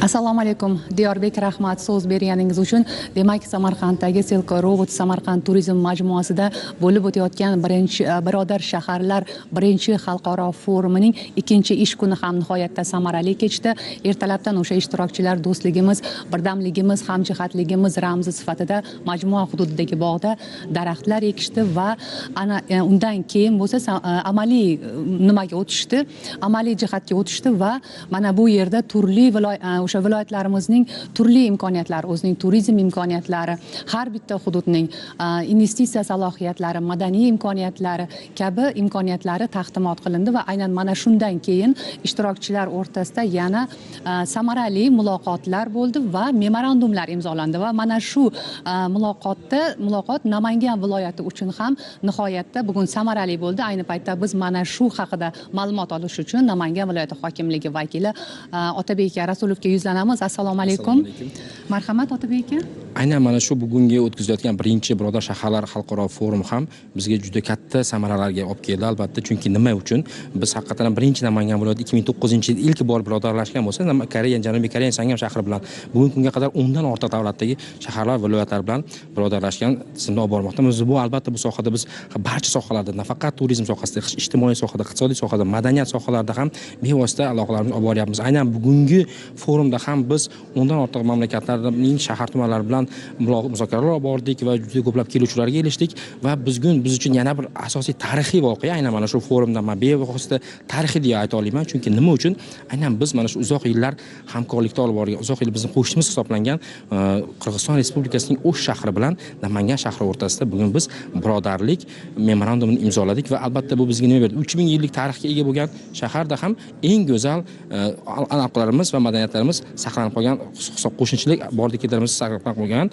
Assalomu alaykum. Diyorbek, rahmat so'z berganingiz uchun. Demak, Samarqanddagi Silko Road Samarqand turizm majmuasida bo'lib o'tayotgan Birodar shaharlar birinchi xalqaro forumining ikkinchi ish kuni ham nihoyatda samarali kechdi. Ertalabdan o'sha ishtirokchilar do'stligimiz, birdamligimiz, hamjihatligimiz ramzi sifatida majmua hududidagi bog'da daraxtlar ekishdi va ana undan keyin bo'lsa amaliy nimaga o'tishdi, amaliy jihatga o'tishdi va mana bu yerda turli o'sha viloyatlarimizning turli imkoniyatlari, o'zining turizm imkoniyatlari, har bitta hududning investitsiya salohiyatlari, madaniy imkoniyatlari kabi imkoniyatlari taqdimot qilindi va aynan mana shundan keyin ishtirokchilar o'rtasida yana samarali muloqotlar bo'ldi va memorandumlar imzolandi va mana shu muloqot Namangan viloyati uchun ham nihoyatda bugun samarali bo'ldi. Ayni paytda biz mana shu haqida ma'lumot olish uchun Namangan viloyati hokimligi vakili Otabek Rasulovga yuzlanamiz. Assalomu alaykum. Marhamat Otabek aka. Aynan mana shu bugungi o'tkazilayotgan birinchi Birodar shaharlar xalqaro forum ham bizga juda katta samaralarga olib keldi albatta. Chunki nima uchun? Biz haqiqatan birinchi Namangan viloyati 2009-yil ilk bor birodarlashgan bo'lsa, Koreya, Janubiy Koreya Sangam shahri bilan bugungi kunga qadar 10 dan ortiq davlatdagi shaharlar, viloyatlar bilan birodarlashgan tizimda olib bormoqdamiz. Bu albatta bu sohada biz barcha sohalarda, nafaqat turizm sohasida, ijtimoiy sohada, iqtisodiy sohada, madaniyat sohalarida ham bevosita aloqalarimizni olib boryapmiz. Aynan bugungi forumda ham biz 10 dan ortiq mamlakatlarning shahar tumanlari bilan muzokaralar olib bordik va juda ko'plab keluvchilarga erishdik va biz uchun yana bir asosiy tarixiy voqea aynan mana shu forumda men bevosita tarixiy deya ayta olaman. Chunki nima uchun? Aynan biz mana shu uzoq yillar hamkorlikda olib borgan, uzoq yil bizning qo'shnimiz hisoblangan Qirg'iziston Respublikasining O'sh shahri bilan Namangan shahri o'rtasida bugun biz birodarlik memorandumini imzoladik va albatta bu bizga nima berdi? 3000 yillik tarixga ega bo'lgan shaharda ham eng go'zal an'analarimiz va madaniyatlarimiz saqlanib qolgan, qo'shnichilik bordiklarimiz saqlanib qolgan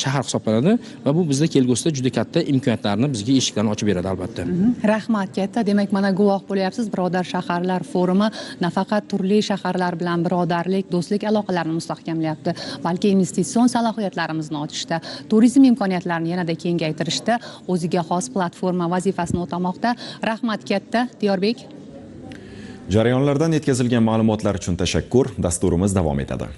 shahar hisoblanadi va bu bizda kelgusida juda katta imkoniyatlarni bizga eshiklarni ochib beradi albatta. Rahmat katta. Demak, mana guvoh bo'lyapsiz, Birodar shaharlar forumi nafaqat turli shaharlar bilan birodarlik, do'stlik aloqalarini mustahkamlayapti, balki investitsion salohiyatlarimizni ochishda, turizm imkoniyatlarini yanada kengaytirishda o'ziga xos platforma vazifasini o'tamoqda. Rahmat katta, Diyorbek. Jarayonlardan yetkazilgan ma'lumotlar uchun tashakkur. Dasturimiz davom etadi.